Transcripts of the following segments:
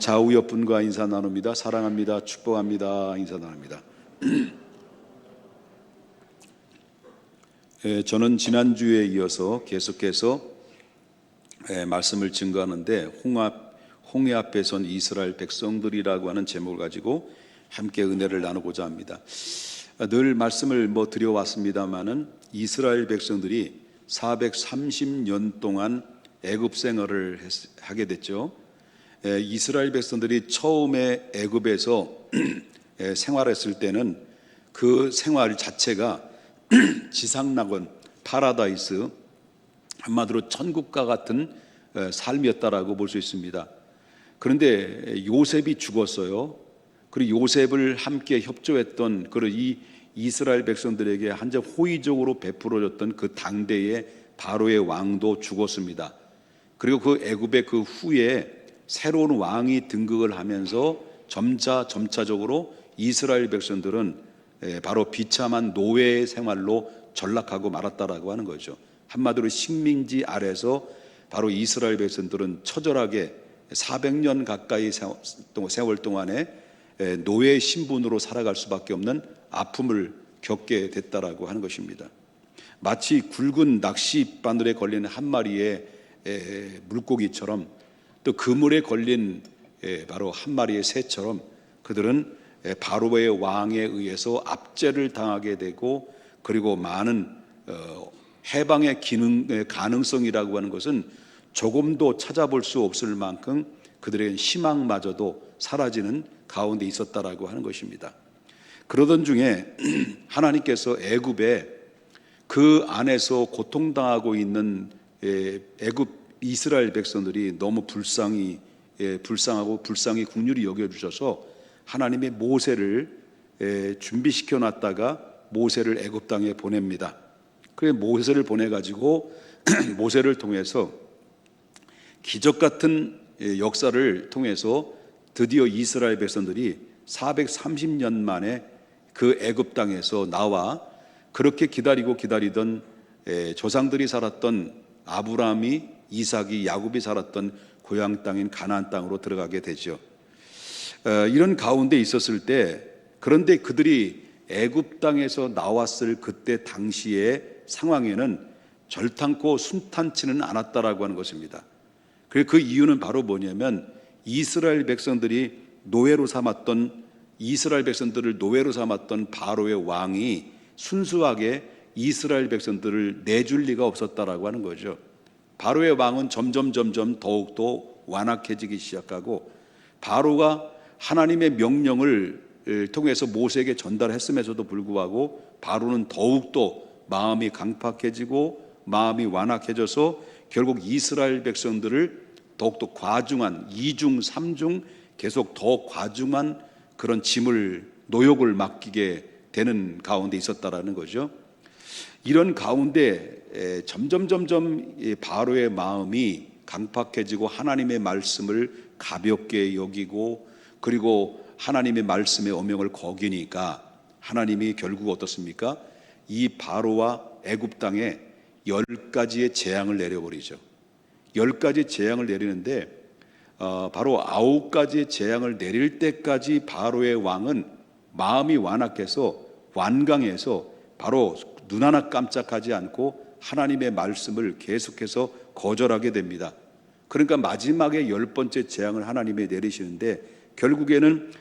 좌우 옆분과 인사 나눕니다. 사랑합니다. 축복합니다. 인사 나눕니다. 저는 지난주에 이어서 계속해서 말씀을 증거하는데 홍해 앞에 선 이스라엘 백성들이라고 하는 제목을 가지고 함께 은혜를 나누고자 합니다. 늘 말씀을 드려왔습니다마는 이스라엘 백성들이 430년 동안 애굽 생활을 하게 됐죠. 이스라엘 백성들이 처음에 애굽에서 생활했을 때는 그 생활 자체가 지상낙원, 파라다이스, 한마디로 천국과 같은 삶이었다라고 볼 수 있습니다. 그런데 요셉이 죽었어요. 그리고 요셉을 함께 협조했던 그런 이 이스라엘 백성들에게 한적 호의적으로 베풀어줬던 그 당대의 바로의 왕도 죽었습니다. 그리고 그 애굽의 그 후에 새로운 왕이 등극을 하면서 점차적으로 이스라엘 백성들은 바로 비참한 노예의 생활로 전락하고 말았다라고 하는 거죠. 한마디로 식민지 아래서 바로 이스라엘 백성들은 처절하게 400년 가까이 세월 동안에 노예 신분으로 살아갈 수밖에 없는 아픔을 겪게 됐다라고 하는 것입니다. 마치 굵은 낚싯바늘에 걸린 한 마리의 물고기처럼 또 그물에 걸린 바로 한 마리의 새처럼 그들은 바로의 왕에 의해서 압제를 당하게 되고, 그리고 많은 해방의 가능성이라고 하는 것은 조금도 찾아볼 수 없을 만큼 그들의 희망마저도 사라지는 가운데 있었다라고 하는 것입니다. 그러던 중에 하나님께서 애굽에 그 안에서 고통당하고 있는 애굽 이스라엘 백성들이 너무 불쌍히 긍휼히 여겨주셔서 하나님의 모세를 준비시켜 놨다가 모세를 애굽 땅에 보냅니다. 그래서 모세를 보내가지고 모세를 통해서 기적 같은 역사를 통해서 드디어 이스라엘 백성들이 430년 만에 그 애굽 땅에서 나와 그렇게 기다리던 조상들이 살았던 아브라함이, 이삭이, 야곱이 살았던 고향 땅인 가나안 땅으로 들어가게 되죠. 이런 가운데 있었을 때, 그런데 그들이 애굽 땅에서 나왔을 그때 당시의 상황에는 절탄코 순탄치는 않았다라고 하는 것입니다. 그리고 그 이유는 바로 뭐냐면 이스라엘 백성들을 노예로 삼았던 바로의 왕이 순수하게 이스라엘 백성들을 내줄 리가 없었다라고 하는 거죠. 바로의 왕은 점점 더욱더 완악해지기 시작하고, 바로가 하나님의 명령을 통해서 모세에게 전달했음에도 불구하고 바로는 더욱더 마음이 강팍해지고 마음이 완악해져서 결국 이스라엘 백성들을 더욱더 과중한 2중 3중 계속 더 과중한 그런 노역을 맡기게 되는 가운데 있었다라는 거죠. 이런 가운데 점점 바로의 마음이 강팍해지고 하나님의 말씀을 가볍게 여기고, 그리고 하나님의 말씀의 어명을 거기니까 하나님이 결국 어떻습니까? 이 바로와 애굽 땅에 10가지의 재앙을 내려버리죠. 10가지 재앙을 내리는데 바로 9가지의 재앙을 내릴 때까지 바로의 왕은 마음이 완강해서 바로 눈 하나 깜짝하지 않고 하나님의 말씀을 계속해서 거절하게 됩니다. 그러니까 마지막에 10번째 재앙을 하나님이 내리시는데, 결국에는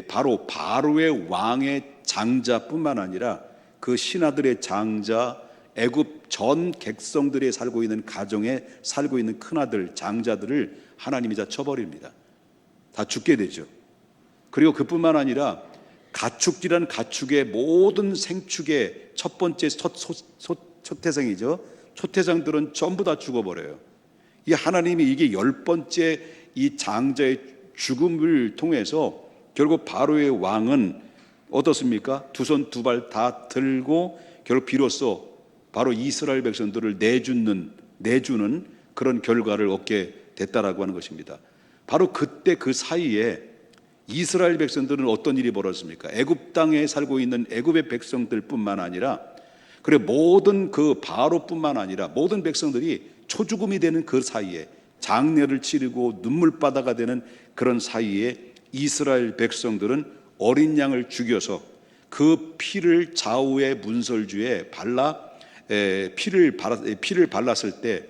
바로 바로의 왕의 장자뿐만 아니라 그 신하들의 장자, 애굽 전 객성들이 살고 있는 가정에 살고 있는 큰아들, 장자들을 하나님이 다 쳐버립니다. 다 죽게 되죠. 그리고 그뿐만 아니라 가축이란 가축의 모든 생축의 첫 번째 초태생이죠. 초태생들은 전부 다 죽어버려요. 이 하나님이 이게 10번째 이 장자의 죽음을 통해서 결국 바로의 왕은 어떻습니까? 두 손 두 발 다 들고 결국 비로소 바로 이스라엘 백성들을 내주는 그런 결과를 얻게 됐다라고 하는 것입니다. 바로 그때 그 사이에 이스라엘 백성들은 어떤 일이 벌어졌습니까? 애굽 땅에 살고 있는 애굽의 백성들뿐만 아니라, 그래 모든 그 바로뿐만 아니라 모든 백성들이 초죽음이 되는 그 사이에 장례를 치르고 눈물바다가 되는 그런 사이에 이스라엘 백성들은 어린 양을 죽여서 그 피를 좌우의 문설주에 피를 발랐을 때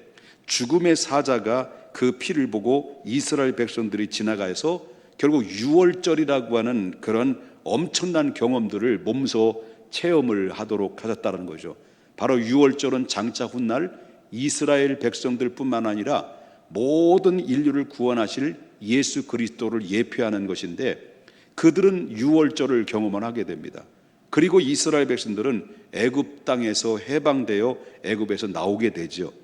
죽음의 사자가 그 피를 보고 이스라엘 백성들이 지나가서 결국 유월절이라고 하는 그런 엄청난 경험들을 몸소 체험을 하도록 하셨다는 거죠. 바로 유월절은 장차 훗날 이스라엘 백성들뿐만 아니라 모든 인류를 구원하실 예수 그리스도를 예표하는 것인데, 그들은 유월절을 경험을 하게 됩니다. 그리고 이스라엘 백성들은 애굽 땅에서 해방되어 애굽에서 나오게 되죠.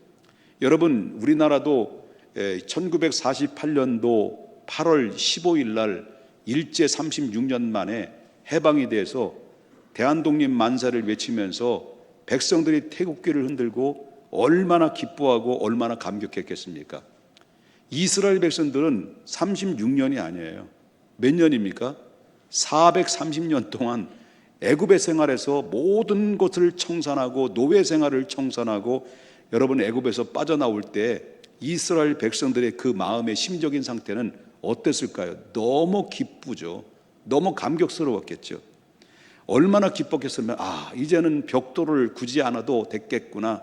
여러분, 우리나라도 1948년도 8월 15일 날 일제 36년 만에 해방이 돼서 대한독립 만세를 외치면서 백성들이 태국기를 흔들고 얼마나 기뻐하고 얼마나 감격했겠습니까? 이스라엘 백성들은 36년이 아니에요. 몇 년입니까? 430년 동안 애굽의 생활에서 모든 것을 청산하고 노예 생활을 청산하고, 여러분, 애굽에서 빠져나올 때 이스라엘 백성들의 그 마음의 심적인 상태는 어땠을까요? 너무 기쁘죠. 너무 감격스러웠겠죠. 얼마나 기뻤겠으면, 이제는 벽돌을 굳이 않아도 됐겠구나.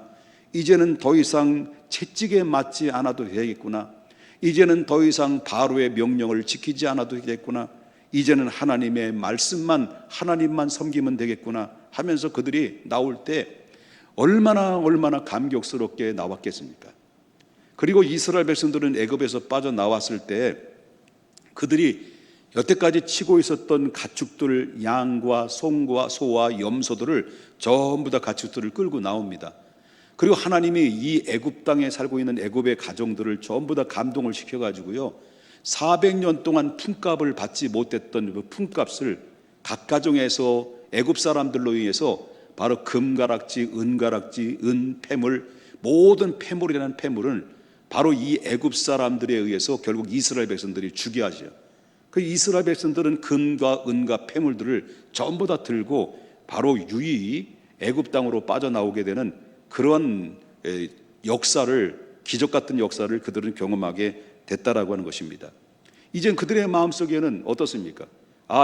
이제는 더 이상 채찍에 맞지 않아도 되겠구나. 이제는 더 이상 바로의 명령을 지키지 않아도 되겠구나. 이제는 하나님의 말씀만, 하나님만 섬기면 되겠구나 하면서 그들이 나올 때 얼마나 감격스럽게 나왔겠습니까? 그리고 이스라엘 백성들은 애굽에서 빠져나왔을 때 그들이 여태까지 치고 있었던 가축들, 양과 송과 소와 염소들을 전부 다 가축들을 끌고 나옵니다. 그리고 하나님이 이 애굽 땅에 살고 있는 애굽의 가정들을 전부 다 감동을 시켜가지고요, 400년 동안 품값을 받지 못했던 그 품값을 각 가정에서 애굽 사람들로 인해서 바로 금가락지, 은가락지, 은폐물, 모든 폐물이라는 폐물을 바로 이 애굽 사람들에 의해서 결국 이스라엘 백성들이 주게 하죠. 그 이스라엘 백성들은 금과 은과 폐물들을 전부 다 들고 바로 유유히 애굽 땅으로 빠져나오게 되는 그런 역사를, 기적 같은 역사를 그들은 경험하게 됐다라고 하는 것입니다. 이젠 그들의 마음속에는 어떻습니까?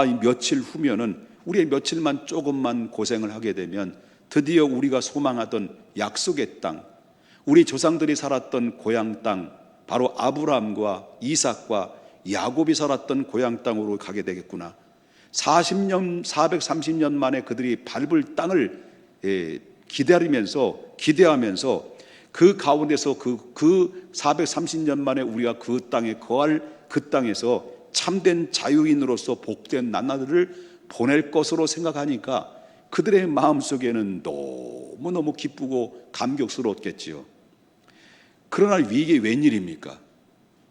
이 며칠 후면은, 우리의 며칠만 조금만 고생을 하게 되면 드디어 우리가 소망하던 약속의 땅, 우리 조상들이 살았던 고향 땅, 바로 아브라함과 이삭과 야곱이 살았던 고향 땅으로 가게 되겠구나. 430년 만에 그들이 밟을 땅을 기대하면서 그 가운데서 그 430년 만에 우리가 그 땅에 거할 그 땅에서 참된 자유인으로서 복된 나날들을 보낼 것으로 생각하니까 그들의 마음속에는 너무너무 기쁘고 감격스러웠겠지요. 그러나 이게 웬일입니까?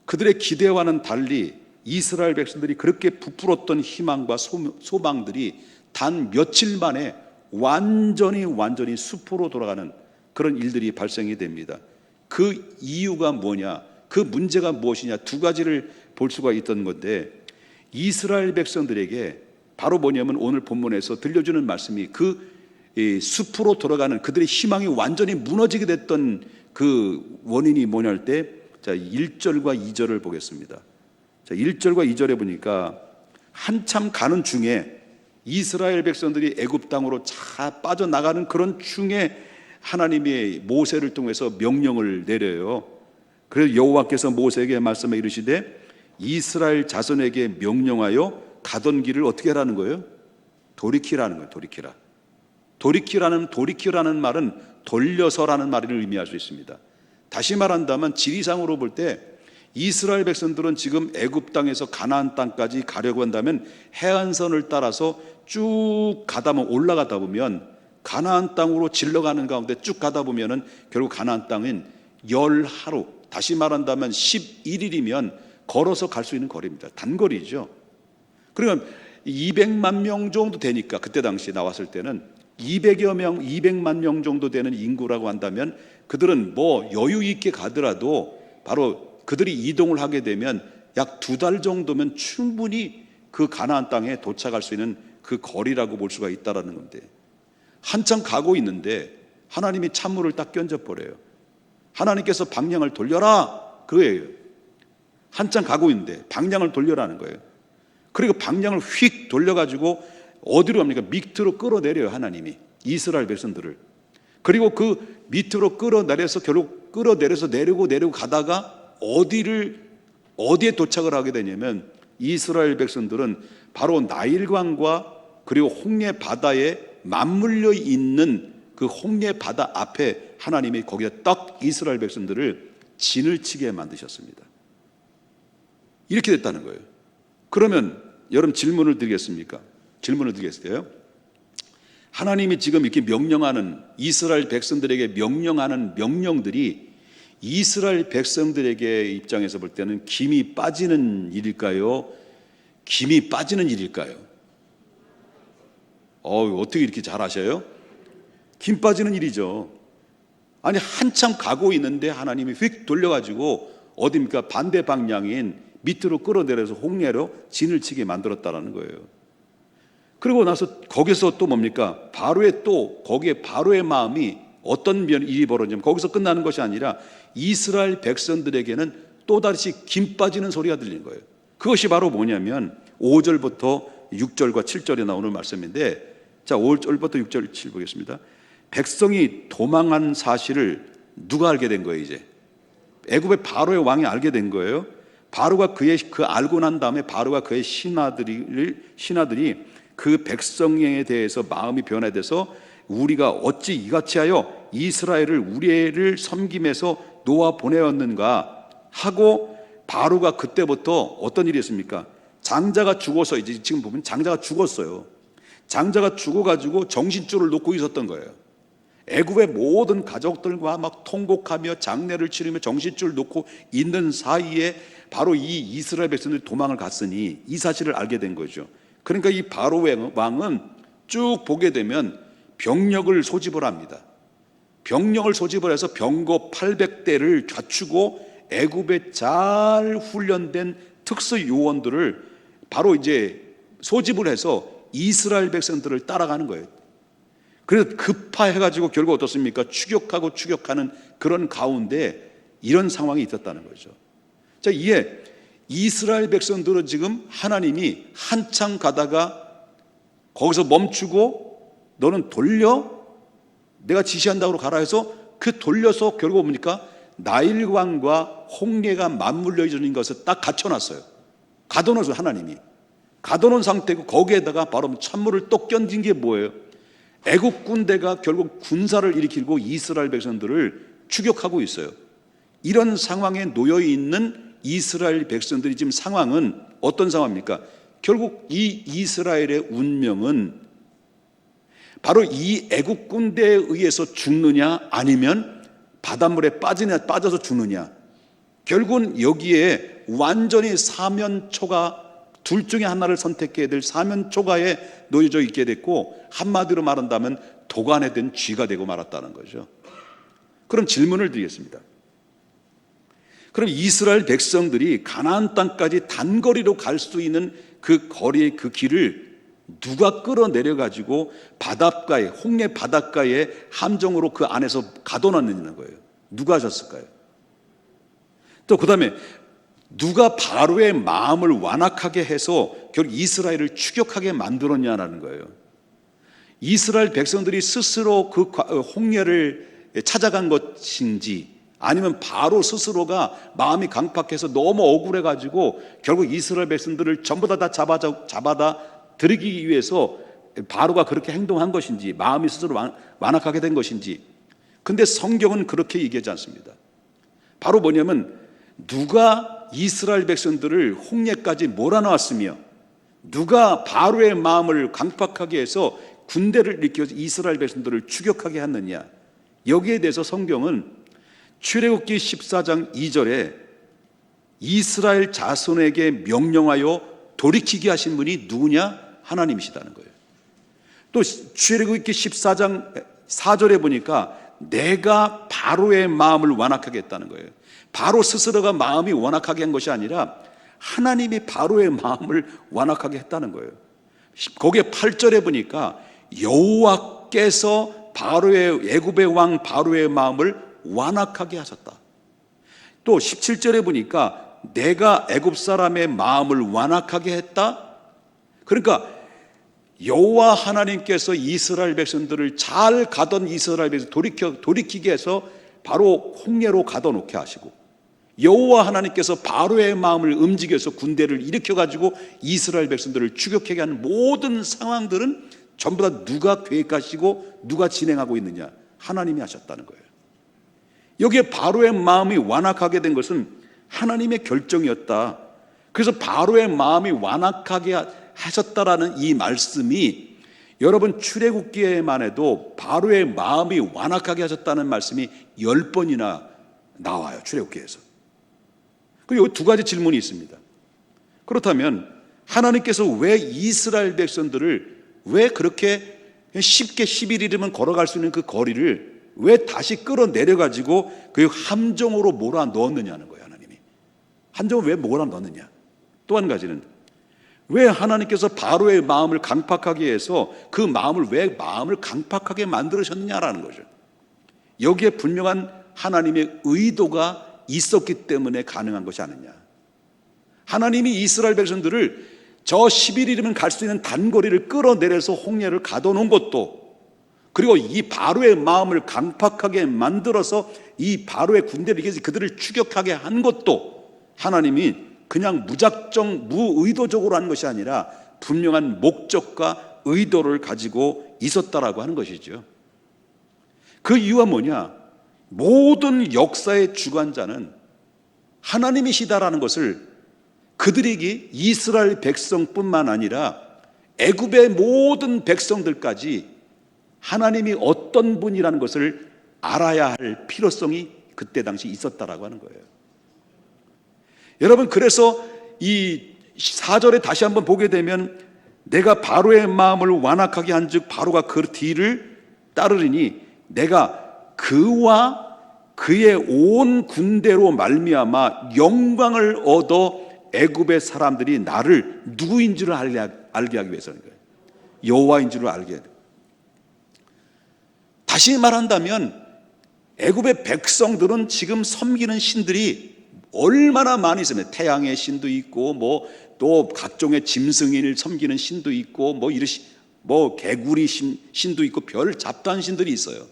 그들의 기대와는 달리 이스라엘 백성들이 그렇게 부풀었던 희망과 소망들이 단 며칠 만에 완전히 수포로 돌아가는 그런 일들이 발생이 됩니다. 그 이유가 뭐냐, 그 문제가 무엇이냐, 두 가지를 볼 수가 있던 건데, 이스라엘 백성들에게 바로 뭐냐면 오늘 본문에서 들려주는 말씀이 그 숲으로 돌아가는 그들의 희망이 완전히 무너지게 됐던 그 원인이 뭐냐 할 때, 자, 1절과 2절을 보겠습니다. 자, 1절과 2절에 보니까 한참 가는 중에 이스라엘 백성들이 애굽 땅으로 차 빠져나가는 그런 중에 하나님이 모세를 통해서 명령을 내려요. 그래서 여호와께서 모세에게 말씀해 이르시되 이스라엘 자손에게 명령하여 가던 길을 어떻게 하라는 거예요? 돌이키라는 거예요. 돌이키라는 말은 돌려서라는 말을 의미할 수 있습니다. 다시 말한다면 지리상으로 볼 때 이스라엘 백성들은 지금 애굽 땅에서 가나안 땅까지 가려고 한다면 해안선을 따라서 쭉 올라가다 보면 가나안 땅으로 질러가는 가운데 쭉 가다 보면은 결국 가나안 땅은 10하루, 다시 말한다면 11일이면 걸어서 갈 수 있는 거리입니다. 단거리죠. 그러면 200만 명 정도 되니까, 그때 당시 나왔을 때는 200만 명 정도 되는 인구라고 한다면 그들은 뭐 여유 있게 가더라도 바로 그들이 이동을 하게 되면 약 2달 정도면 충분히 그 가나안 땅에 도착할 수 있는 그 거리라고 볼 수가 있다라는 건데, 한참 가고 있는데 하나님이 찬물을 딱 끼얹어버려요. 하나님께서 방향을 돌려라 그거예요. 한참 가고 있는데 방향을 돌려라는 거예요. 그리고 방향을 휙 돌려가지고 어디로 갑니까? 밑으로 끌어내려요, 하나님이 이스라엘 백성들을. 그리고 그 밑으로 끌어내려서 결국 끌어내려서 내리고 가다가 어디에 도착을 하게 되냐면 이스라엘 백성들은 바로 나일강과 그리고 홍해 바다에 맞물려 있는 그 홍해 바다 앞에 하나님이 거기다 딱 이스라엘 백성들을 진을 치게 만드셨습니다. 이렇게 됐다는 거예요. 그러면 여러분 질문을 드리겠어요. 하나님이 지금 이렇게 명령하는, 이스라엘 백성들에게 명령하는 명령들이 이스라엘 백성들에게 입장에서 볼 때는 김이 빠지는 일일까요? 김이 빠지는 일일까요? 어떻게 이렇게 잘 아셔요? 김 빠지는 일이죠. 아니 한참 가고 있는데 하나님이 휙 돌려가지고 어디입니까? 반대 방향인 밑으로 끌어내려서 홍해로 진을 치게 만들었다라는 거예요. 그리고 나서 거기서 또 뭡니까? 거기에 바로의 마음이 어떤 일이 벌어지냐면 거기서 끝나는 것이 아니라 이스라엘 백성들에게는 또다시 김 빠지는 소리가 들리는 거예요. 그것이 바로 뭐냐면 5절부터 6절과 7절에 나오는 말씀인데, 자 5절부터 6절 7 보겠습니다. 백성이 도망한 사실을 누가 알게 된 거예요? 이제 애굽의 바로의 왕이 알게 된 거예요. 바로가 알고 난 다음에 바로가 그의 신하들이 그 백성에 대해서 마음이 변화돼서 우리가 어찌 이같이 하여 이스라엘을 우리를 섬김에서 놓아 보내었는가 하고, 바로가 그때부터 어떤 일이 있습니까? 장자가 죽어서, 이제 지금 보면 장자가 죽었어요. 장자가 죽어가지고 정신줄을 놓고 있었던 거예요. 애굽의 모든 가족들과 막 통곡하며 장례를 치르며 정신줄을 놓고 있는 사이에 바로 이 이스라엘 백성들이 도망을 갔으니 이 사실을 알게 된 거죠. 그러니까 이 바로 왕은 쭉 보게 되면 병력을 소집을 합니다. 병력을 소집을 해서 병거 800대를 갖추고 애굽에 잘 훈련된 특수 요원들을 바로 이제 소집을 해서 이스라엘 백성들을 따라가는 거예요. 그래서 급파해가지고 결국 어떻습니까? 추격하는 그런 가운데 이런 상황이 있었다는 거죠. 자, 이에 이스라엘 백성들은 지금 하나님이 한참 가다가 거기서 멈추고 너는 돌려, 내가 지시한다고 가라 해서 그 돌려서 결국 뭡니까? 나일강과 홍해가 맞물려 있는 것을 딱 갖춰놨어요. 가둬놓았어요. 하나님이 가둬놓은 상태고, 거기에다가 바로 찬물을 또 껴진 게 뭐예요? 애국 군대가 결국 군사를 일으키고 이스라엘 백성들을 추격하고 있어요. 이런 상황에 놓여 있는 이스라엘 백성들이 지금 상황은 어떤 상황입니까? 결국 이 이스라엘의 운명은 바로 이 애국 군대에 의해서 죽느냐 아니면 바닷물에 빠져서 죽느냐, 결국은 여기에 완전히 사면초가, 둘 중에 하나를 선택해야 될 사면초가에 놓여져 있게 됐고, 한마디로 말한다면 도간에 든 쥐가 되고 말았다는 거죠. 그럼 질문을 드리겠습니다. 그럼 이스라엘 백성들이 가나안 땅까지 단거리로 갈 수 있는 그 거리의 그 길을 누가 끌어내려 가지고 바닷가에, 홍해 바닷가에 함정으로 그 안에서 가둬놨느냐는 거예요. 누가 하셨을까요? 또 그 다음에 누가 바로의 마음을 완악하게 해서 결국 이스라엘을 추격하게 만들었냐는 거예요. 이스라엘 백성들이 스스로 그 홍해를 찾아간 것인지, 아니면 바로 스스로가 마음이 강팍해서 너무 억울해가지고 결국 이스라엘 백성들을 전부 다 잡아다 들이기 위해서 바로가 그렇게 행동한 것인지, 마음이 스스로 완악하게 된 것인지. 근데 성경은 그렇게 얘기하지 않습니다. 바로 뭐냐면 누가 이스라엘 백성들을 홍해까지 몰아넣었으며 누가 바로의 마음을 강팍하게 해서 군대를 일으켜서 이스라엘 백성들을 추격하게 했느냐, 여기에 대해서 성경은 출애굽기 14장 2절에 이스라엘 자손에게 명령하여 돌이키게 하신 분이 누구냐? 하나님이시다는 거예요. 또 출애굽기 14장 4절에 보니까 내가 바로의 마음을 완악하게 했다는 거예요. 바로 스스로가 마음이 완악하게 한 것이 아니라 하나님이 바로의 마음을 완악하게 했다는 거예요. 거기에 8절에 보니까 여호와께서 애굽의 왕 바로의 마음을 완악하게 하셨다. 또 17절에 보니까 내가 애굽 사람의 마음을 완악하게 했다. 그러니까 여호와 하나님께서 이스라엘 백성들을 잘 가던 이스라엘 백성 돌이키게 해서 바로 홍해로 가둬놓게 하시고, 여호와 하나님께서 바로의 마음을 움직여서 군대를 일으켜 가지고 이스라엘 백성들을 추격하게 하는 모든 상황들은 전부 다 누가 계획하시고 누가 진행하고 있느냐? 하나님이 하셨다는 거예요. 여기에 바로의 마음이 완악하게 된 것은 하나님의 결정이었다. 그래서 바로의 마음이 완악하게 하셨다라는 이 말씀이, 여러분 출애굽기에만 해도 바로의 마음이 완악하게 하셨다는 말씀이 10번이나 나와요. 출애굽기에서. 그리고 여기 두 가지 질문이 있습니다. 그렇다면 하나님께서 왜 이스라엘 백성들을 왜 그렇게 쉽게 11일이면 걸어갈 수 있는 그 거리를 왜 다시 끌어내려 가지고 그 함정으로 몰아 넣었느냐는 거예요. 하나님이 함정을 왜 몰아 넣느냐. 또 한 가지는 왜 하나님께서 바로의 마음을 강팍하게 해서 그 마음을 왜 마음을 강팍하게 만들으셨느냐라는 거죠. 여기에 분명한 하나님의 의도가 있었기 때문에 가능한 것이 아니냐. 하나님이 이스라엘 백성들을 저 11일이면 갈 수 있는 단거리를 끌어내려서 홍해를 가둬놓은 것도, 그리고 이 바로의 마음을 강팍하게 만들어서 이 바로의 군대를 이겨서 그들을 추격하게 한 것도 하나님이 그냥 무작정 무의도적으로 한 것이 아니라 분명한 목적과 의도를 가지고 있었다라고 하는 것이죠. 그 이유가 뭐냐? 모든 역사의 주관자는 하나님이시다라는 것을 그들에게 이스라엘 백성뿐만 아니라 애굽의 모든 백성들까지 하나님이 어떤 분이라는 것을 알아야 할 필요성이 그때 당시 있었다라고 하는 거예요. 여러분, 그래서 이 4절에 다시 한번 보게 되면 내가 바로의 마음을 완악하게 한즉 바로가 그 뒤를 따르리니 내가 그와 그의 온 군대로 말미암아 영광을 얻어 애굽의 사람들이 나를 누구인 줄을 알게 하기 위해서는 거예요. 여호와인 줄을 알게 해야 돼요. 다시 말한다면 애굽의 백성들은 지금 섬기는 신들이 얼마나 많이 있으면 태양의 신도 있고 또 각종의 짐승인을 섬기는 신도 있고 개구리 신도 있고 별 잡다한 신들이 있어요.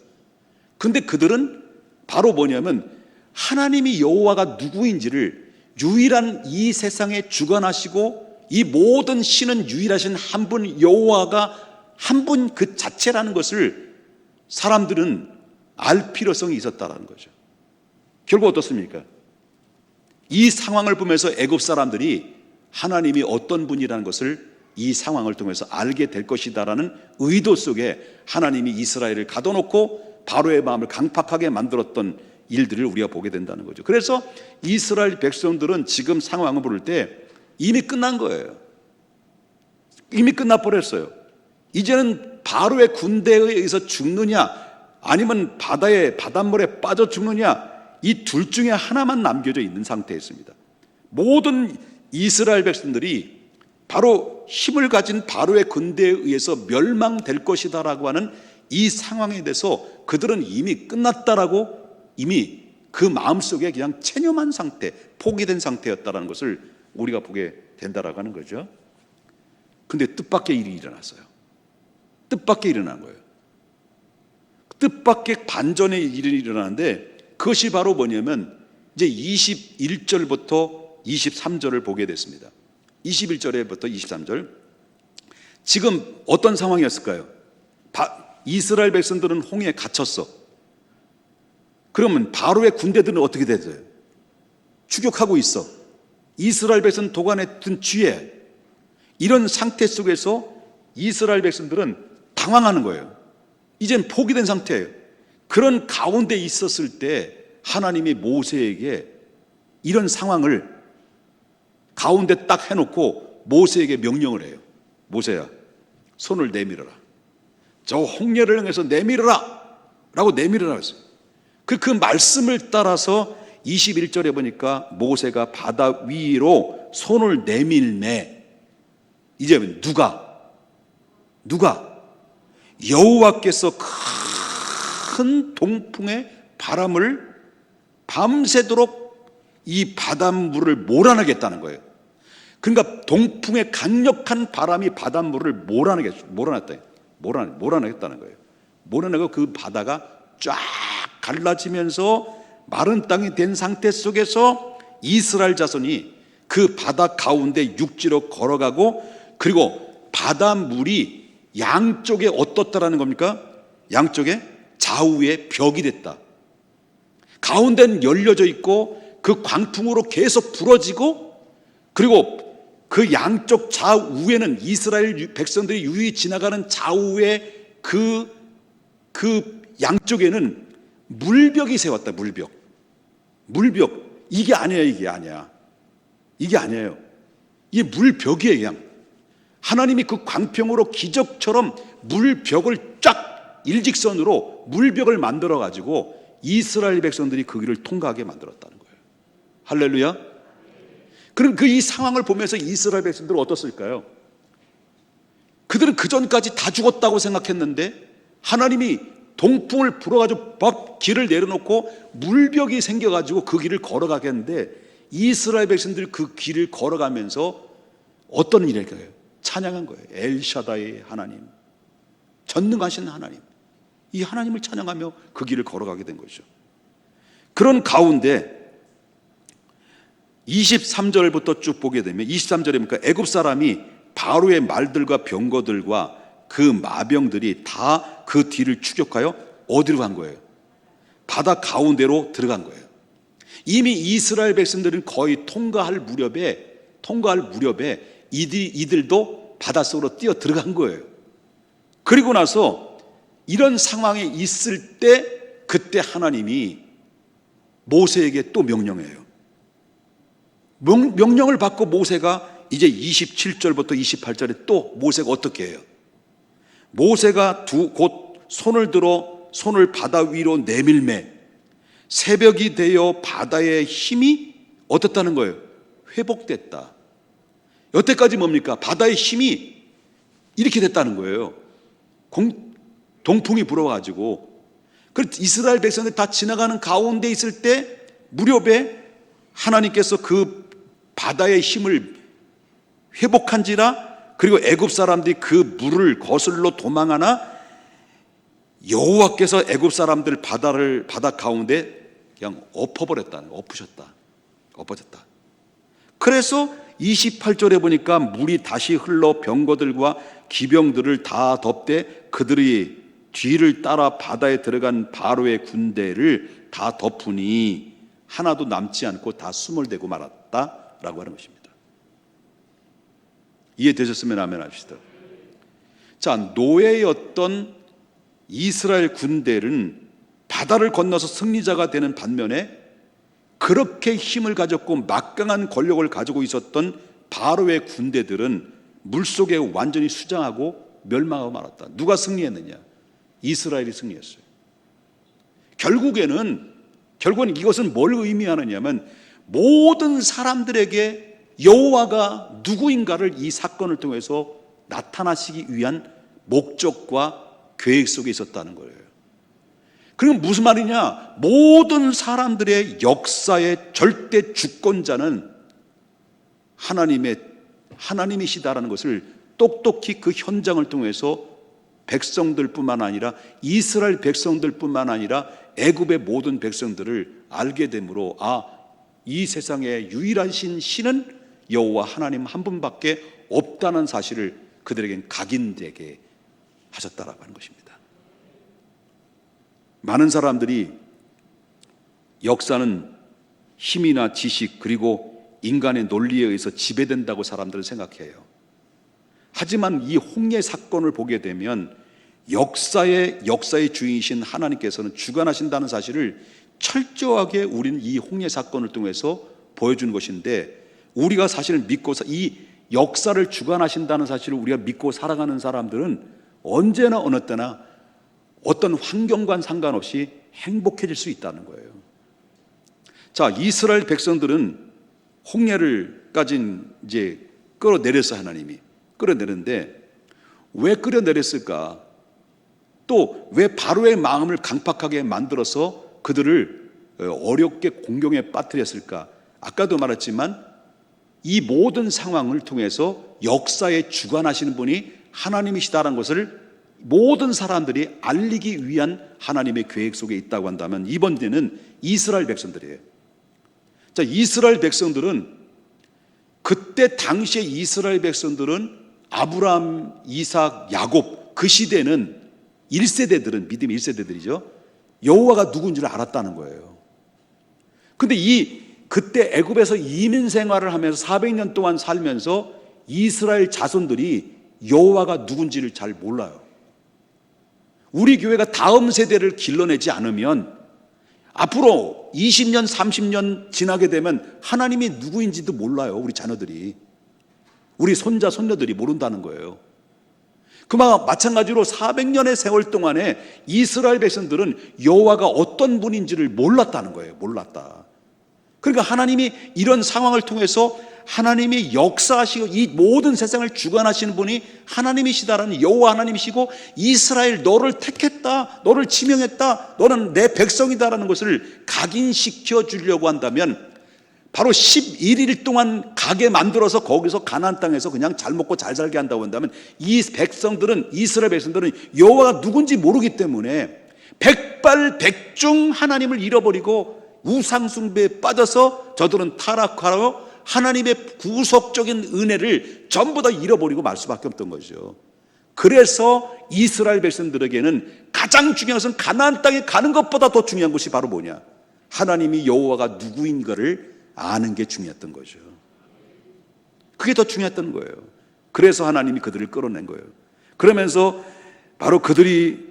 근데 그들은 바로 뭐냐면 하나님이 여호와가 누구인지를, 유일한 이 세상에 주관하시고 이 모든 신은 유일하신 한 분 여호와가 한 분 그 자체라는 것을 사람들은 알 필요성이 있었다는 거죠. 결국 어떻습니까? 이 상황을 보면서 애굽 사람들이 하나님이 어떤 분이라는 것을 이 상황을 통해서 알게 될 것이다라는 의도 속에 하나님이 이스라엘을 가둬놓고 바로의 마음을 강팍하게 만들었던 일들을 우리가 보게 된다는 거죠. 그래서 이스라엘 백성들은 지금 상황을 볼 때 이미 끝난 거예요. 이미 끝나버렸어요. 이제는 바로의 군대에 의해서 죽느냐 아니면 바닷물에 빠져 죽느냐, 이 둘 중에 하나만 남겨져 있는 상태였습니다. 모든 이스라엘 백성들이 바로 힘을 가진 바로의 군대에 의해서 멸망될 것이다라고 하는 이 상황에 대해서 그들은 이미 끝났다라고 이미 그 마음속에 그냥 체념한 상태, 포기된 상태였다라는 것을 우리가 보게 된다라고 하는 거죠. 근데 뜻밖의 일이 일어났어요. 뜻밖의 일어난 거예요. 뜻밖의 반전의 일이 일어나는데 그것이 바로 뭐냐면 이제 21절부터 23절을 보게 됐습니다. 21절부터 23절. 지금 어떤 상황이었을까요? 이스라엘 백성들은 홍해에 갇혔어. 그러면 바로의 군대들은 어떻게 됐어요? 추격하고 있어. 이스라엘 백성 도관에 든 쥐에, 이런 상태 속에서 이스라엘 백성들은 당황하는 거예요. 이젠 포기된 상태예요. 그런 가운데 있었을 때 하나님이 모세에게 이런 상황을 가운데 딱 해놓고 모세에게 명령을 해요. 모세야, 손을 내밀어라. 저 홍해를 향해서 내밀어라 라고 내밀어라 했어요. 그 말씀을 따라서 21절에 보니까 모세가 바다 위로 손을 내밀매. 이제 누가 여호와께서 큰 동풍의 바람을 밤새도록 이 바닷물을 몰아내겠다는 거예요. 그러니까 동풍의 강력한 바람이 바닷물을 몰아내겠다는 거예요. 몰아내고 그 바다가 쫙 갈라지면서 마른 땅이 된 상태 속에서 이스라엘 자손이 그 바다 가운데 육지로 걸어가고, 그리고 바닷물이 양쪽에 어떻다라는 겁니까? 양쪽에 좌우에 벽이 됐다. 가운데는 열려져 있고 그 광풍으로 계속 불어지고, 그리고 그 양쪽 좌우에는 이스라엘 백성들이 유유히 지나가는 좌우에 그 양쪽에는 물벽이 세웠다. 물벽. 이게 아니에요. 이게 아니에요. 이게 물벽이에요. 그냥 하나님이 그 광평으로 기적처럼 물벽을 쫙 일직선으로 물벽을 만들어 가지고 이스라엘 백성들이 그 길을 통과하게 만들었다는 거예요. 할렐루야. 그럼 이 상황을 보면서 이스라엘 백성들은 어떻을까요? 그들은 그전까지 다 죽었다고 생각했는데 하나님이 동풍을 불어가지고 길을 내려놓고 물벽이 생겨가지고 그 길을 걸어가겠는데, 이스라엘 백성들이 그 길을 걸어가면서 어떤 일일까요? 찬양한 거예요. 엘샤다의 하나님, 전능하신 하나님, 이 하나님을 찬양하며 그 길을 걸어가게 된 거죠. 그런 가운데 23절부터 쭉 보게 되면 23절에 보니까 애굽 사람이 바로의 말들과 병거들과 그 마병들이 다 그 뒤를 추격하여 어디로 간 거예요? 바다 가운데로 들어간 거예요. 이미 이스라엘 백성들은 거의 통과할 무렵에 이들도 바닷속으로 뛰어 들어간 거예요. 그리고 나서 이런 상황에 있을 때 그때 하나님이 모세에게 또 명령해요. 명령을 받고 모세가 이제 27절부터 28절에 또 모세가 어떻게 해요? 모세가 곧 손을 들어 손을 바다 위로 내밀매 새벽이 되어 바다의 힘이 어떻다는 거예요? 회복됐다. 여태까지 뭡니까? 바다의 힘이 이렇게 됐다는 거예요. 동풍이 불어가지고. 그래서 이스라엘 백성들이 다 지나가는 가운데 있을 때 무렵에 하나님께서 그 바다의 힘을 회복한지라, 그리고 애굽 사람들이 그 물을 거슬러 도망하나 여호와께서 애굽 사람들 바다 가운데 그냥 엎어졌다. 그래서 28절에 보니까 물이 다시 흘러 병거들과 기병들을 다 덮되 그들이 뒤를 따라 바다에 들어간 바로의 군대를 다 덮으니 하나도 남지 않고 다 수몰되고 말았다라고 하는 것입니다. 이해되셨으면 아멘 합시다. 자, 노예였던 이스라엘 군대는 바다를 건너서 승리자가 되는 반면에 그렇게 힘을 가졌고 막강한 권력을 가지고 있었던 바로의 군대들은 물속에 완전히 수장하고 멸망하고 말았다. 누가 승리했느냐? 이스라엘이 승리했어요. 결국은 이것은 뭘 의미하느냐면 모든 사람들에게 여호와가 누구인가를 이 사건을 통해서 나타나시기 위한 목적과 계획 속에 있었다는 거예요. 그럼 무슨 말이냐? 모든 사람들의 역사의 절대 주권자는 하나님이시다라는 것을 똑똑히 그 현장을 통해서 백성들뿐만 아니라 이스라엘 백성들뿐만 아니라 애굽의 모든 백성들을 알게 되므로 이 세상의 유일한 신은 여호와 하나님 한 분밖에 없다는 사실을 그들에겐 각인되게 하셨다라고 하는 것입니다. 많은 사람들이 역사는 힘이나 지식 그리고 인간의 논리에 의해서 지배된다고 사람들은 생각해요. 하지만 이 홍해 사건을 보게 되면 역사의 주인이신 하나님께서는 주관하신다는 사실을 철저하게 우리는 이 홍해 사건을 통해서 보여주는 것인데, 우리가 사실을 믿고 이 역사를 주관하신다는 사실을 우리가 믿고 살아가는 사람들은 언제나 어느 때나 어떤 환경과 상관없이 행복해질 수 있다는 거예요. 자, 이스라엘 백성들은 홍해를까지 이제 끌어내렸어요. 하나님이 끌어내는데 왜 끌어내렸을까? 또 왜 바로의 마음을 강팍하게 만들어서 그들을 어렵게 공경에 빠뜨렸을까? 아까도 말했지만 이 모든 상황을 통해서 역사에 주관하시는 분이 하나님이시다라는 것을 모든 사람들이 알리기 위한 하나님의 계획 속에 있다고 한다면 이번 때는 이스라엘 백성들이에요. 자, 이스라엘 백성들은 그때 당시에 이스라엘 백성들은 아브라함, 이삭, 야곱 그 시대는 1세대들은 믿음의 1세대들이죠. 여호와가 누군지를 알았다는 거예요. 근데 그때 애굽에서 이민 생활을 하면서 400년 동안 살면서 이스라엘 자손들이 여호와가 누군지를 잘 몰라요. 우리 교회가 다음 세대를 길러내지 않으면 앞으로 20년, 30년 지나게 되면 하나님이 누구인지도 몰라요. 우리 자녀들이. 우리 손자, 손녀들이 모른다는 거예요. 그와 마찬가지로 400년의 세월 동안에 이스라엘 백성들은 여호와가 어떤 분인지를 몰랐다는 거예요. 몰랐다. 그러니까 하나님이 이런 상황을 통해서 하나님이 역사하시고 이 모든 세상을 주관하시는 분이 하나님이시다라는 여호와 하나님이시고 이스라엘 너를 택했다, 너를 지명했다, 너는 내 백성이다라는 것을 각인시켜 주려고 한다면 바로 11일 동안 가게 만들어서 거기서 가나안 땅에서 그냥 잘 먹고 잘 살게 한다고 한다면 이 백성들은 이스라엘 백성들은 여호와가 누군지 모르기 때문에 백발백중 하나님을 잃어버리고 우상 숭배에 빠져서 저들은 타락하러 하나님의 구속적인 은혜를 전부 다 잃어버리고 말 수밖에 없던 거죠. 그래서 이스라엘 백성들에게는 가장 중요한 것은 가나안 땅에 가는 것보다 더 중요한 것이 바로 뭐냐? 하나님이 여호와가 누구인가를 아는 게 중요했던 거죠. 그게 더 중요했던 거예요. 그래서 하나님이 그들을 끌어낸 거예요. 그러면서 바로 그들이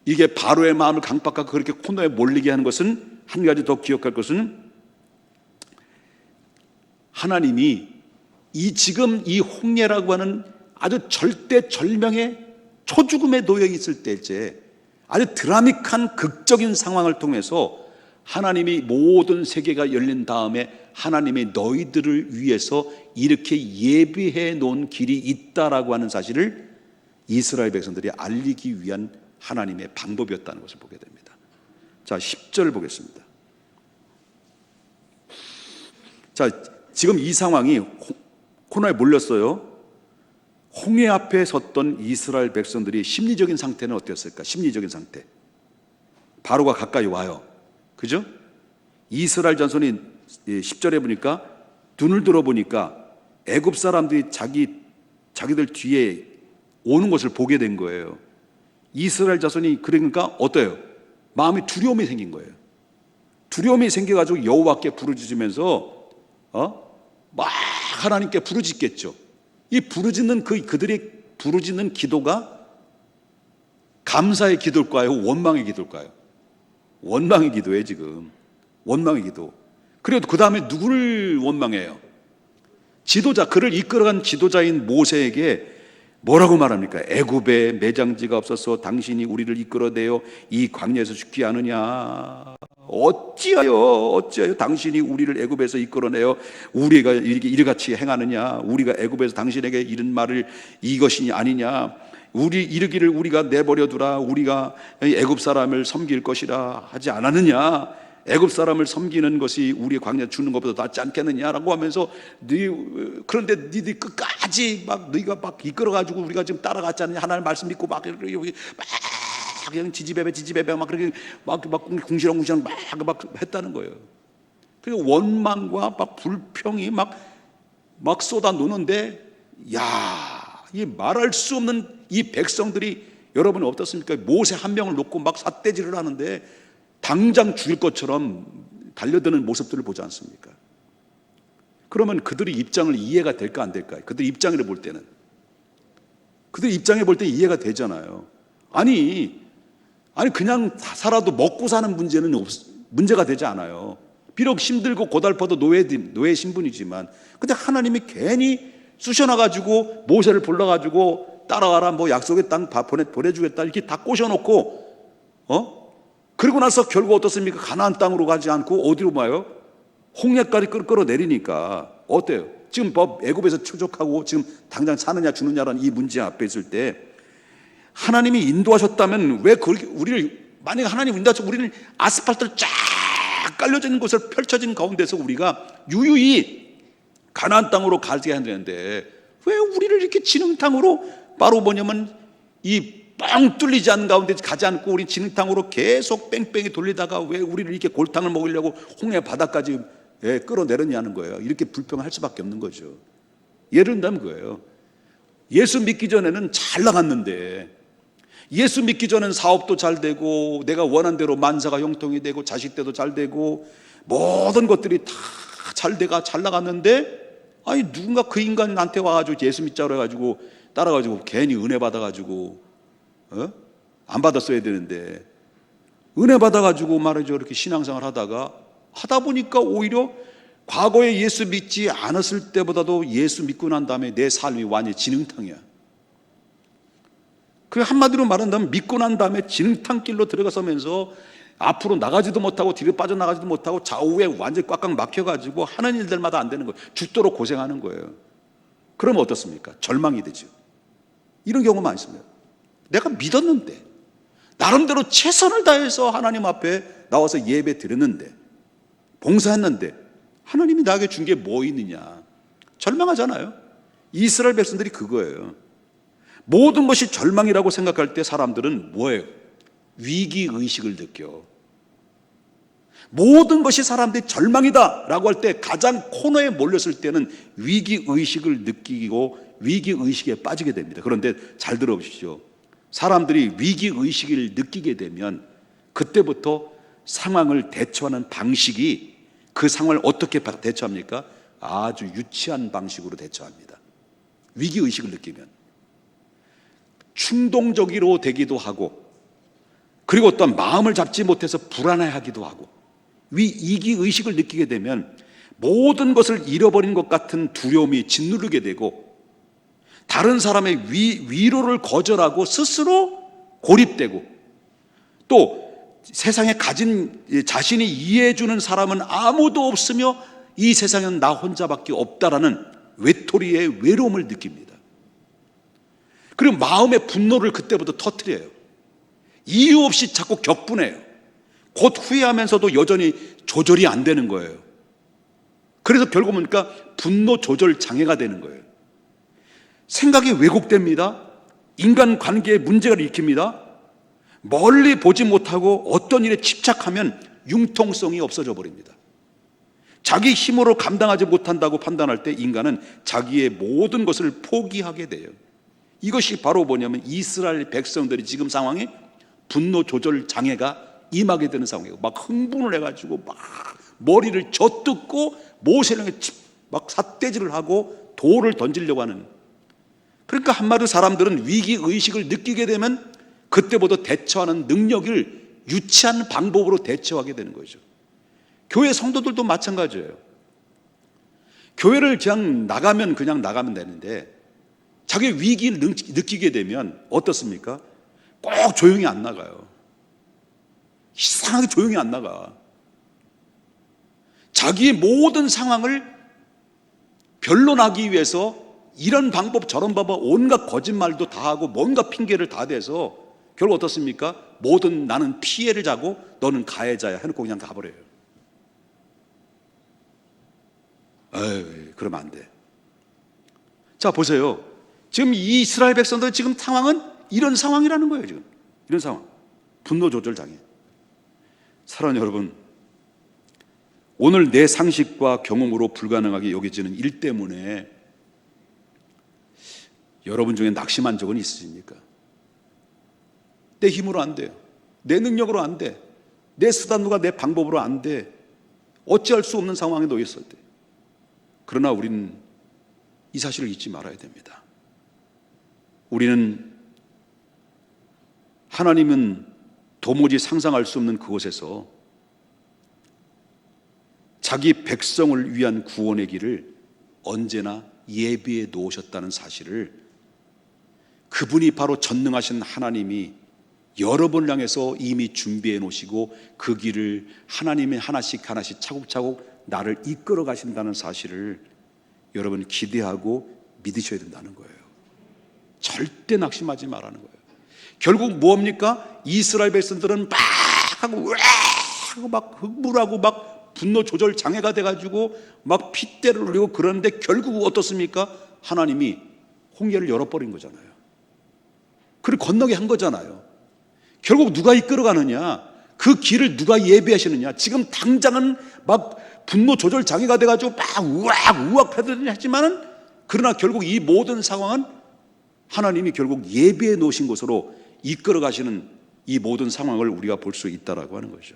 이게 바로의 마음을 강박하고 그렇게 코너에 몰리게 하는 것은 한 가지 더 기억할 것은 하나님이 지금 이 홍해라고 하는 아주 절대절명의 초죽음에 놓여 있을 때째 아주 드라믹한 극적인 상황을 통해서 하나님이 모든 세계가 열린 다음에 하나님이 너희들을 위해서 이렇게 예비해 놓은 길이 있다라고 하는 사실을 이스라엘 백성들이 알리기 위한 하나님의 방법이었다는 것을 보게 됩니다. 자, 10절 보겠습니다. 자, 지금 이 상황이 코너에 몰렸어요. 홍해 앞에 섰던 이스라엘 백성들이 심리적인 상태는 어땠을까? 심리적인 상태. 바로가 가까이 와요. 그죠? 이스라엘 자손이 10절에 보니까 눈을 들어보니까 애굽 사람들이 자기들 뒤에 오는 것을 보게 된 거예요. 이스라엘 자손이 그러니까 어때요? 마음이 두려움이 생긴 거예요. 두려움이 생겨가지고 여호와께 부르짖으면서 막 하나님께 부르짖겠죠. 이 부르짖는 그들의 부르짖는 기도가 감사의 기도일까요? 원망의 기도일까요? 원망의 기도예요. 지금 원망의 기도. 그래도 그 다음에 누구를 원망해요? 지도자, 그를 이끌어간 지도자인 모세에게 뭐라고 말합니까? 애굽에 매장지가 없어서 당신이 우리를 이끌어내어 이 광야에서 죽게 하느냐? 어찌하여 당신이 우리를 애굽에서 이끌어내어 우리가 이같이 행하느냐? 우리가 애굽에서 당신에게 이런 말을 이것이 아니냐? 우리 이르기를 우리가 내버려두라, 우리가 애굽 사람을 섬길 것이라 하지 않았느냐? 애굽 사람을 섬기는 것이 우리의 광야 주는 것보다 낫지 않겠느냐라고 하면서 그런데 너희들이 끝까지 막 너희가 막 이끌어가지고 우리가 지금 따라갔지 않느냐? 하나님 말씀 믿고 막 여기 막 그냥 지지배배 막 그렇게 막 궁시렁궁시렁 막 했다는 거예요. 그리고 원망과 막 불평이 막 쏟아 놓는데, 이 말할 수 없는 이 백성들이 여러분 어떻습니까? 모세 한 명을 놓고 막 삿대질을 하는데 당장 죽일 것처럼 달려드는 모습들을 보지 않습니까? 그러면 그들의 입장을 이해가 될까 안 될까요? 그들 입장을 볼 때는, 그들 입장에 볼 때 이해가 되잖아요. 아니 그냥 살아도 먹고 사는 문제가 되지 않아요. 비록 힘들고 고달퍼도 노예 신분이지만, 근데 하나님이 괜히 쑤셔놔가지고 모세를 불러가지고 따라가라, 뭐 약속의 땅 보내주겠다 이렇게 다 꼬셔놓고, 그리고 나서 결국 어떻습니까? 가나안 땅으로 가지 않고 어디로 가요? 홍해까지 끌어내리니까 어때요? 지금 애굽에서 추적하고 지금 당장 사느냐 죽느냐라는 이 문제 앞에 있을 때 하나님이 인도하셨다면 왜 우리를, 만약에 하나님 인도하셔서 우리를 아스팔트를 쫙 깔려져 있는 곳을 펼쳐진 가운데서 우리가 유유히 가나안 땅으로 가게 해야 되는데 왜 우리를 이렇게 진흙탕으로 바로 뭐냐면 이 뻥 뚫리지 않은 가운데 가지 않고 우리 진흙탕으로 계속 뺑뺑이 돌리다가 왜 우리를 이렇게 골탕을 먹으려고 홍해 바다까지 끌어내렸냐는 거예요. 이렇게 불평할 수밖에 없는 거죠. 예를 들면 그거예요. 예수 믿기 전에는 잘 나갔는데, 예수 믿기 전엔 사업도 잘 되고 내가 원한 대로 만사가 형통이 되고 자식 때도 잘 되고 모든 것들이 다 잘 나갔는데, 아니 누군가 그 인간한테 와가지고 예수 믿자고 해가지고 따라가지고 괜히 은혜 받아가지고 안 받았어야 되는데 은혜 받아가지고 말이죠, 이렇게 신앙생활 하다 보니까 오히려 과거에 예수 믿지 않았을 때보다도 예수 믿고 난 다음에 내 삶이 완전히 진흙탕이야. 그 한마디로 말한다면 믿고 난 다음에 진흙탕 길로 들어가서면서 앞으로 나가지도 못하고 뒤로 빠져나가지도 못하고 좌우에 완전히 꽉꽉 막혀가지고 하는 일들마다 안 되는 거예요. 죽도록 고생하는 거예요. 그러면 어떻습니까? 절망이 되죠. 이런 경우 많습니다. 내가 믿었는데, 나름대로 최선을 다해서 하나님 앞에 나와서 예배 드렸는데, 봉사했는데 하나님이 나에게 준 게 뭐 있느냐? 절망하잖아요. 이스라엘 백성들이 그거예요. 모든 것이 절망이라고 생각할 때 사람들은 뭐예요? 위기의식을 느껴. 모든 것이 사람들이 절망이다 라고 할 때 가장 코너에 몰렸을 때는 위기의식을 느끼고 위기의식에 빠지게 됩니다. 그런데 잘 들어보십시오. 사람들이 위기의식을 느끼게 되면 그때부터 상황을 대처하는 방식이, 그 상황을 어떻게 대처합니까? 아주 유치한 방식으로 대처합니다. 위기의식을 느끼면 충동적으로 되기도 하고, 그리고 또한 마음을 잡지 못해서 불안해하기도 하고, 위기의식을 느끼게 되면 모든 것을 잃어버린 것 같은 두려움이 짓누르게 되고, 다른 사람의 위로를 거절하고 스스로 고립되고, 또 세상에 가진 자신이 이해해주는 사람은 아무도 없으며 이 세상엔 나 혼자밖에 없다라는 외톨이의 외로움을 느낍니다. 그리고 마음의 분노를 그때부터 터뜨려요. 이유 없이 자꾸 격분해요. 곧 후회하면서도 여전히 조절이 안 되는 거예요. 그래서 결국 보니까 분노 조절 장애가 되는 거예요. 생각이 왜곡됩니다. 인간관계에 문제가 일으킵니다. 멀리 보지 못하고 어떤 일에 집착하면 융통성이 없어져 버립니다. 자기 힘으로 감당하지 못한다고 판단할 때 인간은 자기의 모든 것을 포기하게 돼요. 이것이 바로 뭐냐면 이스라엘 백성들이 지금 상황에 분노 조절 장애가 임하게 되는 상황이에요. 막 흥분을 해가지고 막 머리를 젖뜯고 모세를 막 삿대질을 하고 돌을 던지려고 하는. 그러니까 한마디로 사람들은 위기의식을 느끼게 되면 그때부터 대처하는 능력을 유치한 방법으로 대처하게 되는 거죠. 교회 성도들도 마찬가지예요. 교회를 그냥 나가면 되는데 자기 위기를 느끼게 되면 어떻습니까? 꼭 조용히 안 나가요. 이상하게 조용히 안 나가. 자기의 모든 상황을 변론하기 위해서 이런 방법 저런 방법 온갖 거짓말도 다 하고 뭔가 핑계를 다 대서 결국 어떻습니까? 모든 나는 피해를 자고 너는 가해자야 해놓고 그냥 가버려요. 에이, 그러면 안 돼. 자, 보세요. 지금 이 이스라엘 백성들 지금 상황은 이런 상황이라는 거예요. 지금 이런 상황. 분노 조절 장애. 사랑하는 여러분, 오늘 내 상식과 경험으로 불가능하게 여겨지는 일 때문에 여러분 중에 낙심한 적은 있으십니까? 내 힘으로 안 돼요. 내 능력으로 안 돼. 내 수단과 내 방법으로 안 돼. 어찌할 수 없는 상황에 놓였을 때. 그러나 우리는 이 사실을 잊지 말아야 됩니다. 우리는 하나님은 도무지 상상할 수 없는 그곳에서 자기 백성을 위한 구원의 길을 언제나 예비해 놓으셨다는 사실을, 그분이 바로 전능하신 하나님이 여러분을 향해서 이미 준비해 놓으시고 그 길을 하나님이 하나씩 차곡차곡 나를 이끌어 가신다는 사실을 여러분 기대하고 믿으셔야 된다는 거예요. 절대 낙심하지 말라는 거예요. 결국 뭡니까? 이스라엘 백성들은 막 하고 막 흥분하고 막 분노 조절 장애가 돼가지고 막 핏대를 흘리고 그러는데 결국 어떻습니까? 하나님이 홍해를 열어버린 거잖아요. 그리고 건너게 한 거잖아요. 결국 누가 이끌어가느냐? 그 길을 누가 예비하시느냐? 지금 당장은 막 분노 조절 장애가 돼가지고 막 우악 하지만은 그러나 결국 이 모든 상황은 하나님이 결국 예비해 놓으신 곳으로 이끌어 가시는 이 모든 상황을 우리가 볼 수 있다라고 하는 거죠.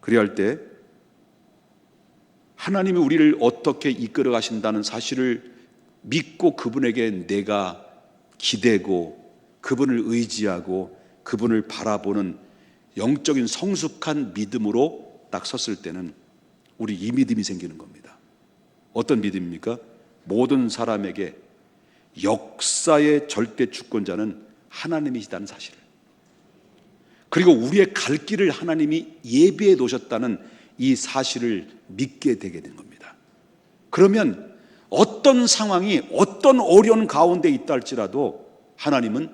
그리할 때 하나님이 우리를 어떻게 이끌어 가신다는 사실을 믿고 그분에게 내가 기대고 그분을 의지하고 그분을 바라보는 영적인 성숙한 믿음으로 딱 섰을 때는 우리 이 믿음이 생기는 겁니다. 어떤 믿음입니까? 모든 사람에게 역사의 절대 주권자는 하나님이시다는 사실을, 그리고 우리의 갈 길을 하나님이 예비해 놓으셨다는 이 사실을 믿게 되게 된 겁니다. 그러면 어떤 상황이 어떤 어려운 가운데 있다 할지라도 하나님은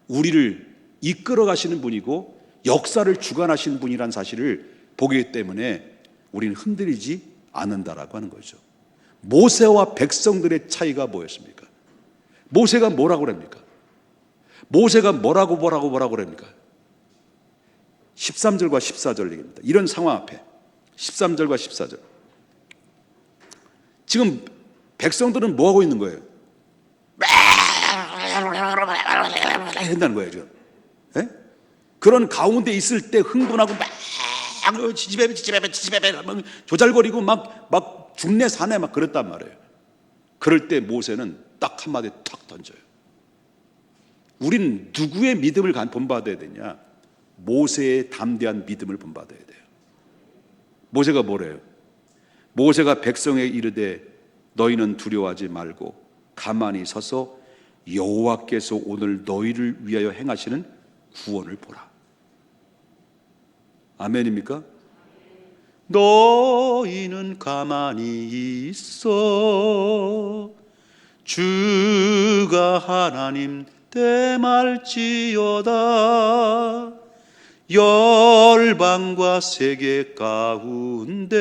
우리를 이끌어 가시는 분이고 역사를 주관하시는 분이라는 사실을 보기 때문에 우리는 흔들리지 않는다라고 하는 거죠. 모세와 백성들의 차이가 뭐였습니까? 모세가 뭐라고 그럽니까? 모세가 뭐라고 그럽니까? 13절과 14절 얘기입니다. 이런 상황 앞에 13절과 14절, 지금 백성들은 뭐 하고 있는 거예요? 한다는 거예요 지금. 네? 그런 가운데 있을 때 흥분하고 막 지지배배 조잘거리고 막 죽네 사네 막 그랬단 말이에요. 그럴 때 모세는 딱 한마디 탁 던져요. 우린 누구의 믿음을 본받아야 되냐? 모세의 담대한 믿음을 본받아야 돼요. 모세가 뭐래요? 모세가 백성에 이르되 너희는 두려워하지 말고 가만히 서서 여호와께서 오늘 너희를 위하여 행하시는 구원을 보라. 아멘입니까? 너희는 가만히 있어 주가 하나님 대말지어다. 열방과 세계 가운데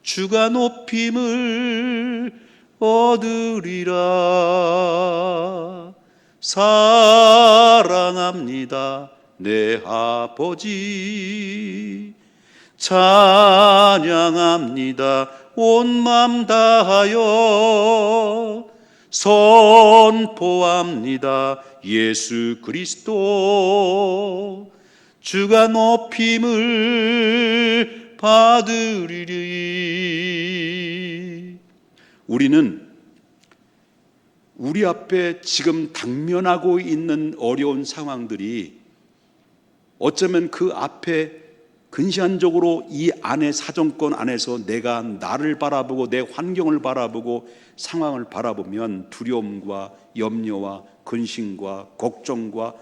주가 높임을 얻으리라. 사랑합니다 내 아버지, 찬양합니다 온 맘 다하여, 선포합니다 예수 그리스도, 주가 높임을 받으리리. 우리는 우리 앞에 지금 당면하고 있는 어려운 상황들이 어쩌면 그 앞에 근시안적으로 이 안에 사정권 안에서 내가 나를 바라보고 내 환경을 바라보고 상황을 바라보면 두려움과 염려와 근심과 걱정과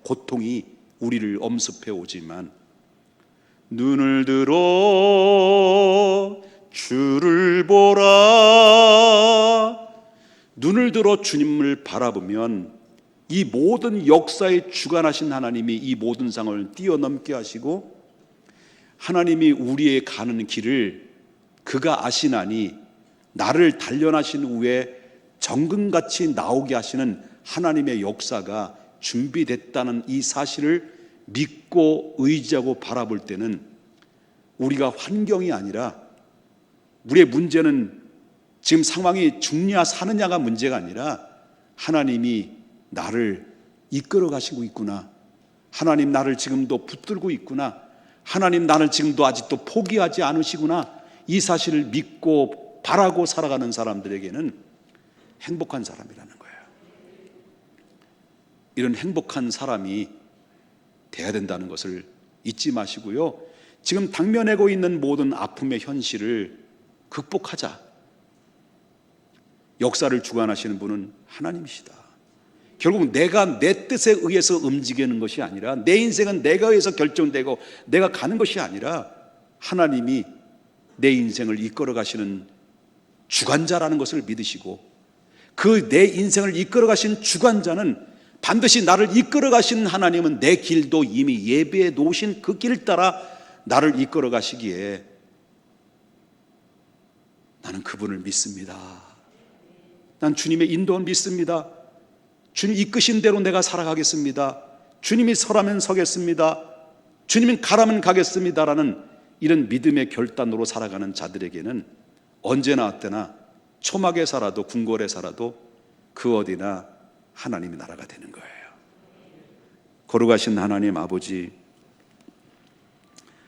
고통이 우리를 엄습해 오지만, 눈을 들어 주를 보라. 눈을 들어 주님을 바라보면 이 모든 역사에 주관하신 하나님이 이 모든 상황을 뛰어넘게 하시고, 하나님이 우리의 가는 길을 그가 아시나니 나를 단련하신 후에 정금같이 나오게 하시는 하나님의 역사가 준비됐다는 이 사실을 믿고 의지하고 바라볼 때는 우리가 환경이 아니라, 우리의 문제는 지금 상황이 죽냐 사느냐가 문제가 아니라 하나님이 나를 이끌어 가시고 있구나, 하나님 나를 지금도 붙들고 있구나, 하나님 나를 지금도 아직도 포기하지 않으시구나, 이 사실을 믿고 바라고 살아가는 사람들에게는 행복한 사람이라는 거예요. 이런 행복한 사람이 돼야 된다는 것을 잊지 마시고요, 지금 당면하고 있는 모든 아픔의 현실을 극복하자. 역사를 주관하시는 분은 하나님이시다. 결국 내가 내 뜻에 의해서 움직이는 것이 아니라, 내 인생은 내가 의해서 결정되고 내가 가는 것이 아니라 하나님이 내 인생을 이끌어 가시는 주관자라는 것을 믿으시고, 그 내 인생을 이끌어 가신 주관자는 반드시 나를 이끌어 가시는 하나님은 내 길도 이미 예비해 놓으신 그 길 따라 나를 이끌어 가시기에 나는 그분을 믿습니다. 난 주님의 인도를 믿습니다. 주님 이끄신 대로 내가 살아가겠습니다. 주님이 서라면 서겠습니다. 주님이 가라면 가겠습니다라는 이런 믿음의 결단으로 살아가는 자들에게는 언제나 때나 초막에 살아도 궁궐에 살아도 그 어디나 하나님의 나라가 되는 거예요. 거룩하신 하나님 아버지,